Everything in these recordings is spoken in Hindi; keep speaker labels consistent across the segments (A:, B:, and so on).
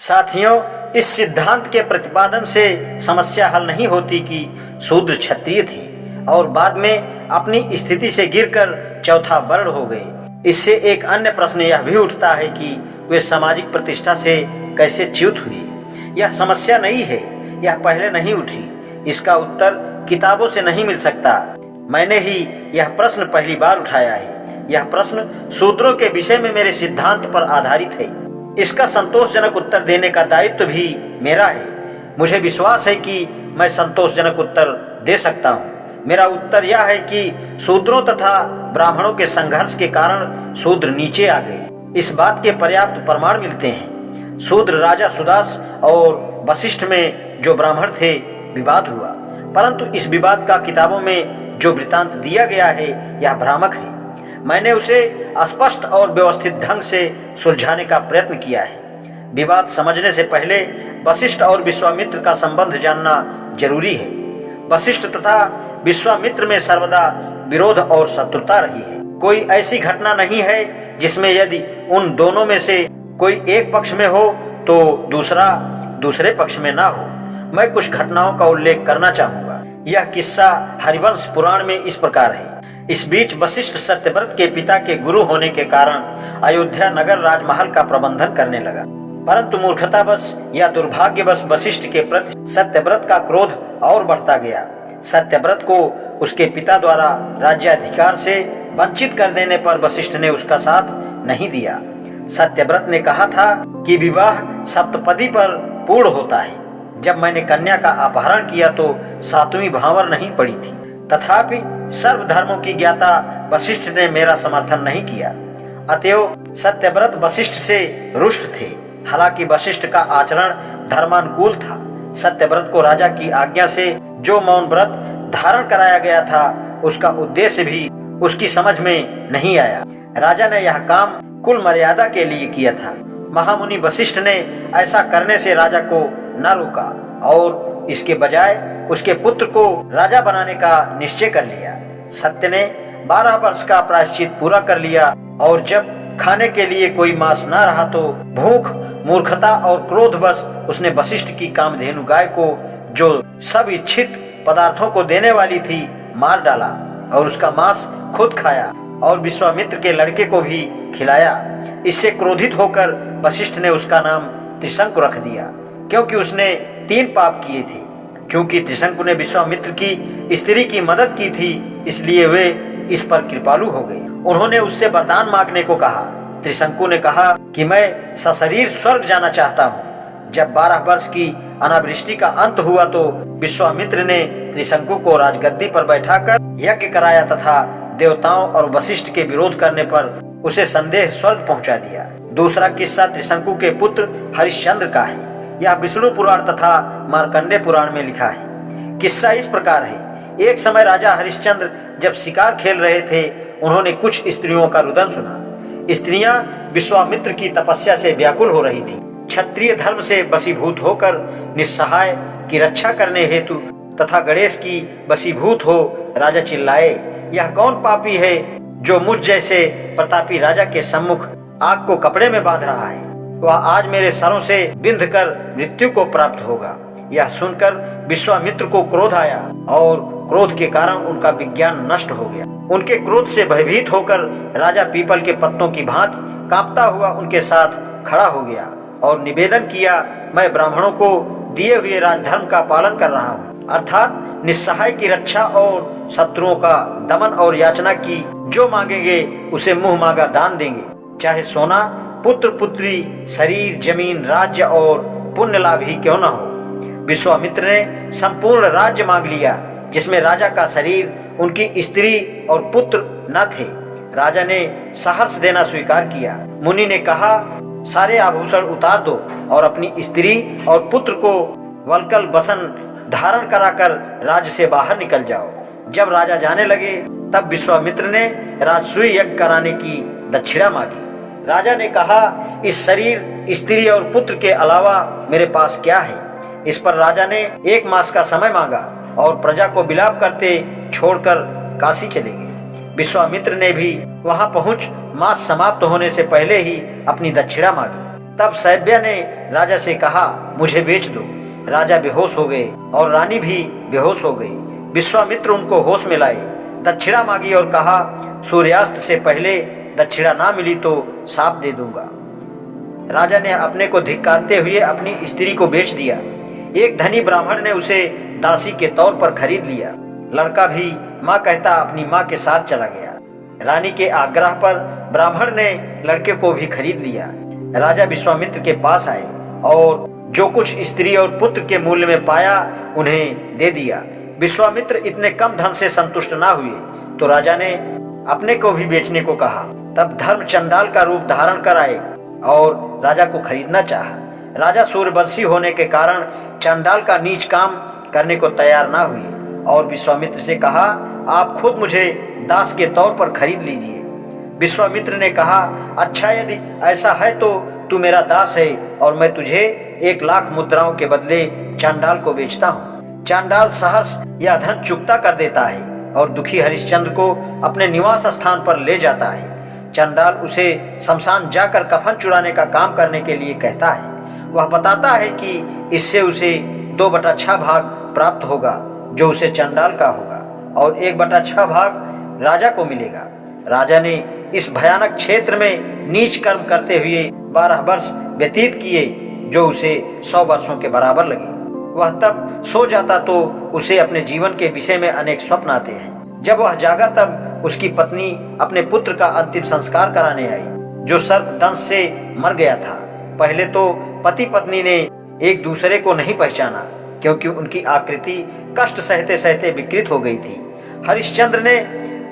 A: साथियों, इस सिद्धांत के प्रतिपादन से समस्या हल नहीं होती कि शूद्र क्षत्रिय थे और बाद में अपनी स्थिति से गिरकर चौथा वर्ण हो गए। इससे एक अन्य प्रश्न यह भी उठता है कि वे सामाजिक प्रतिष्ठा से कैसे च्युत हुए। यह समस्या नहीं है, यह पहले नहीं उठी। इसका उत्तर किताबों से नहीं मिल सकता। मैंने ही यह प्रश्न पहली बार उठाया है। यह प्रश्न शूद्रों के विषय में मेरे सिद्धांत पर आधारित है। इसका संतोषजनक उत्तर देने का दायित्व भी मेरा है। मुझे विश्वास है कि मैं संतोषजनक उत्तर दे सकता हूँ। मेरा उत्तर यह है कि शूद्रों तथा ब्राह्मणों के संघर्ष के कारण शूद्र नीचे आ गए। इस बात के पर्याप्त प्रमाण मिलते हैं। शूद्र राजा सुदास और वशिष्ठ में जो ब्राह्मण थे विवाद हुआ, परंतु इस विवाद का किताबों में जो वृतांत दिया गया है यह भ्रामक है। मैंने उसे स्पष्ट और व्यवस्थित ढंग से सुलझाने का प्रयत्न किया है। विवाद समझने से पहले वशिष्ठ और विश्वामित्र का संबंध जानना जरूरी है। वशिष्ठ तथा विश्वामित्र में सर्वदा विरोध और शत्रुता रही है। कोई ऐसी घटना नहीं है जिसमें यदि उन दोनों में से कोई एक पक्ष में हो तो दूसरा दूसरे पक्ष में ना हो। मैं कुछ घटनाओं का उल्लेख करना चाहूंगा। यह किस्सा हरिवंश पुराण में इस प्रकार है। इस बीच वशिष्ठ सत्यव्रत के पिता के गुरु होने के कारण अयोध्या नगर राजमहल का प्रबंधन करने लगा, परंतु मूर्खतावश या दुर्भाग्यवश वशिष्ठ के प्रति सत्यव्रत का क्रोध और बढ़ता गया। सत्यव्रत को उसके पिता द्वारा राज्याधिकार से वंचित कर देने पर वशिष्ठ ने उसका साथ नहीं दिया। सत्यव्रत ने कहा था कि विवाह सप्तपदी पर पूर्ण होता है। जब मैंने कन्या का अपहरण किया तो सातवीं भांवर नहीं पड़ी थी, तथापि सर्वधर्मों की ज्ञाता वशिष्ठ ने मेरा समर्थन नहीं किया। अतएव सत्यव्रत वशिष्ठ से रुष्ट थे। हालांकि वशिष्ठ का आचरण धर्मानुकूल था। सत्यव्रत को राजा की आज्ञा से जो मौन व्रत धारण कराया गया था उसका उद्देश्य भी उसकी समझ में नहीं आया। राजा ने यह काम कुल मर्यादा के लिए किया था। महामुनि वशिष्ठ ने ऐसा करने से राजा को न रोका और इसके बजाय उसके पुत्र को राजा बनाने का निश्चय कर लिया। सत्य ने 12 वर्ष का प्रायश्चित पूरा कर लिया और जब खाने के लिए कोई मांस न रहा तो भूख, मूर्खता और क्रोधवश उसने वशिष्ठ की कामधेनु गाय को, जो सब इच्छित पदार्थों को देने वाली थी, मार डाला और उसका मांस खुद खाया और विश्वामित्र के लड़के को भी खिलाया। इससे क्रोधित होकर वशिष्ठ ने उसका नाम त्रिशंकु रख दिया, क्योंकि उसने 3 पाप किए थे। क्योंकि त्रिशंकु ने विश्वामित्र की स्त्री की मदद की थी, इसलिए वे इस पर कृपालु हो गए। उन्होंने उससे वरदान मांगने को कहा। त्रिशंकु ने कहा कि मैं सशरीर स्वर्ग जाना चाहता हूँ। जब 12 वर्ष की अनावृष्टि का अंत हुआ तो विश्वामित्र ने त्रिशंकु को राजगद्दी पर बैठाकर यज्ञ कराया तथा देवताओं और वशिष्ठ के विरोध करने पर उसे संदेह स्वर्ग पहुंचा दिया। दूसरा किस्सा त्रिशंकु के पुत्र हरिश्चंद्र का है। यह विष्णु पुराण तथा मार्कंडे पुराण में लिखा है। किस्सा इस प्रकार है। एक समय राजा हरिश्चंद्र जब शिकार खेल रहे थे, उन्होंने कुछ स्त्रियों का रुदन सुना। स्त्रियां विश्वामित्र की तपस्या से व्याकुल हो रही थी। क्षत्रिय धर्म से वशीभूत होकर निस्सहाय की रक्षा करने हेतु तथा गणेश की वशीभूत हो राजा चिल्लाए, यह कौन पापी है जो मुझ जैसे प्रतापी राजा के सम्मुख आग को कपड़े में बांध रहा है? वह आज मेरे सरों से बिंध कर मृत्यु को प्राप्त होगा। यह सुनकर विश्वामित्र को क्रोध आया और क्रोध के कारण उनका विज्ञान नष्ट हो गया। उनके क्रोध से भयभीत होकर राजा पीपल के पत्तों की भांति कांपता हुआ उनके साथ खड़ा हो गया और निवेदन किया, मैं ब्राह्मणों को दिए हुए राजधर्म का पालन कर रहा हूँ, अर्थात निस्सहाय की रक्षा और शत्रुओं का दमन और याचना की। जो मांगेंगे उसे मुंह मांगा दान देंगे, चाहे सोना, पुत्र पुत्री, शरीर, जमीन, राज्य और पुण्य लाभ ही क्यों न हो। विश्वामित्र ने संपूर्ण राज्य मांग लिया, जिसमें राजा का शरीर, उनकी स्त्री और पुत्र न थे। राजा ने सहर्ष देना स्वीकार किया। मुनि ने कहा, सारे आभूषण उतार दो और अपनी स्त्री और पुत्र को वल्कल बसन धारण कराकर राज्य से बाहर निकल जाओ। जब राजा जाने लगे तब विश्वामित्र ने राजसूय यज्ञ कराने की दक्षिणा मांगी। राजा ने कहा, इस शरीर, स्त्री और पुत्र के अलावा मेरे पास क्या है? इस पर राजा ने 1 मास का समय मांगा और प्रजा को विलाप करते छोड़कर काशी चले गए। विश्वामित्र ने भी वहां पहुंच मास समाप्त होने से पहले ही अपनी दक्षिणा मांगी। तब सैब्या ने राजा से कहा, मुझे बेच दो। राजा बेहोश हो गए और रानी भी बेहोश हो गई। विश्वामित्र उनको होश में लाए, दक्षिणा मांगी और कहा, सूर्यास्त से पहले दक्षिणा ना मिली तो शाप दे दूंगा। राजा ने अपने को धिक्कारते हुए अपनी स्त्री को बेच दिया। एक धनी ब्राह्मण ने उसे दासी के तौर पर खरीद लिया। लड़का भी माँ कहता अपनी माँ के साथ चला गया। रानी के आग्रह पर ब्राह्मण ने लड़के को भी खरीद लिया। राजा विश्वामित्र के पास आए और जो कुछ स्त्री और पुत्र के मूल्य में पाया उन्हें दे दिया। विश्वामित्र इतने कम धन से संतुष्ट ना हुए तो राजा ने अपने को भी बेचने को कहा। तब धर्म चंडाल का रूप धारण कर आए और राजा को खरीदना चाहा। राजा सूर्यवंशी होने के कारण चंडाल का नीच काम करने को तैयार ना हुए और विश्वामित्र से कहा, आप खुद मुझे दास के तौर पर खरीद लीजिए। विश्वामित्र ने कहा, अच्छा यदि ऐसा है तो तू मेरा दास है और मैं तुझे 1,00,000 मुद्राओं के बदले चंडाल को बेचता हूँ। चंडाल सहर्ष यह धन चुकता कर देता है और दुखी हरिश्चंद्र को अपने निवास स्थान पर ले जाता है। चंडाल उसे शमशान जाकर कफन चुराने का काम करने के लिए कहता है। वह बताता है कि इससे उसे 2/6 भाग प्राप्त होगा जो उसे चंडाल का होगा और 1/6 भाग राजा को मिलेगा। राजा ने इस भयानक क्षेत्र में नीच कर्म करते हुए 12 वर्ष व्यतीत किए जो उसे 100 वर्षों के बराबर लगे। वह तब सो जाता तो उसे अपने जीवन के विषय में अनेक स्वप्न आते हैं। जब वह जागा तब उसकी पत्नी अपने पुत्र का अंतिम संस्कार कराने आई जो सर्प दंश से मर गया था। पहले तो पति पत्नी ने एक दूसरे को नहीं पहचाना क्योंकि उनकी आकृति कष्ट सहते सहते विकृत हो गई थी। हरिश्चंद्र ने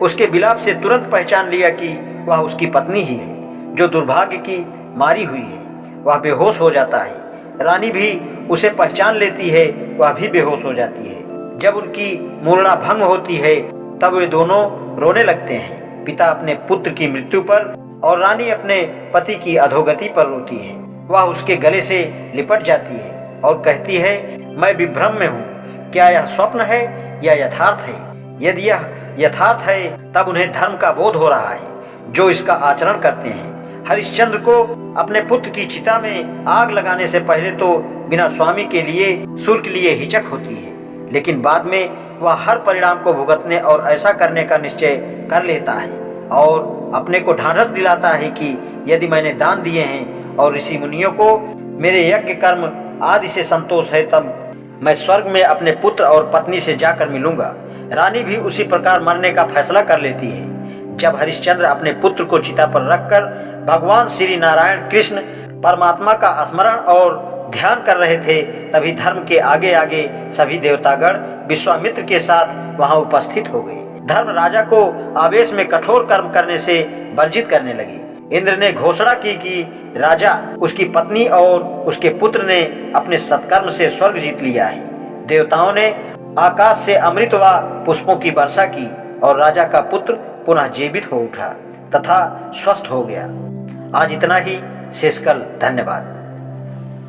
A: उसके विलाप से तुरंत पहचान लिया कि वह उसकी पत्नी ही है जो दुर्भाग्य की मारी हुई है। वह बेहोश हो जाता है। रानी भी उसे पहचान लेती है, वह भी बेहोश हो जाती है। जब उनकी मूर्छा भंग होती है तब वे दोनों रोने लगते हैं। पिता अपने पुत्र की मृत्यु पर और रानी अपने पति की अधोगति पर रोती है। वह उसके गले से लिपट जाती है और कहती है, मैं विभ्रम में हूँ, क्या यह स्वप्न है या यथार्थ है? यदि यह यथार्थ है तब उन्हें धर्म का बोध हो रहा है जो इसका आचरण करते हैं। हरिश्चंद्र को अपने पुत्र की चिता में आग लगाने से पहले तो बिना स्वामी के लिए शुल्क लिए हिचक होती है, लेकिन बाद में वह हर परिणाम को भुगतने और ऐसा करने का निश्चय कर लेता है और अपने को ढाढ़स दिलाता है कि यदि मैंने दान दिए हैं और ऋषि मुनियों को मेरे यज्ञ कर्म आदि से संतोष है तब मैं स्वर्ग में अपने पुत्र और पत्नी से जाकर मिलूंगा। रानी भी उसी प्रकार मरने का फैसला कर लेती है। जब हरिश्चंद्र अपने पुत्र को चिता पर रखकर भगवान श्री नारायण कृष्ण परमात्मा का स्मरण और ध्यान कर रहे थे तभी धर्म के आगे आगे सभी देवतागण विश्वामित्र के साथ वहां उपस्थित हो गए। धर्म राजा को आवेश में कठोर कर्म करने से वर्जित करने लगे। इंद्र ने घोषणा की कि राजा, उसकी पत्नी और उसके पुत्र ने अपने सत्कर्म से स्वर्ग जीत लिया है। देवताओं ने आकाश से अमृत व पुष्पों की वर्षा की और राजा का पुत्र पुनः जीवित हो उठा तथा स्वस्थ हो गया। आज इतना ही, शेष कल। धन्यवाद।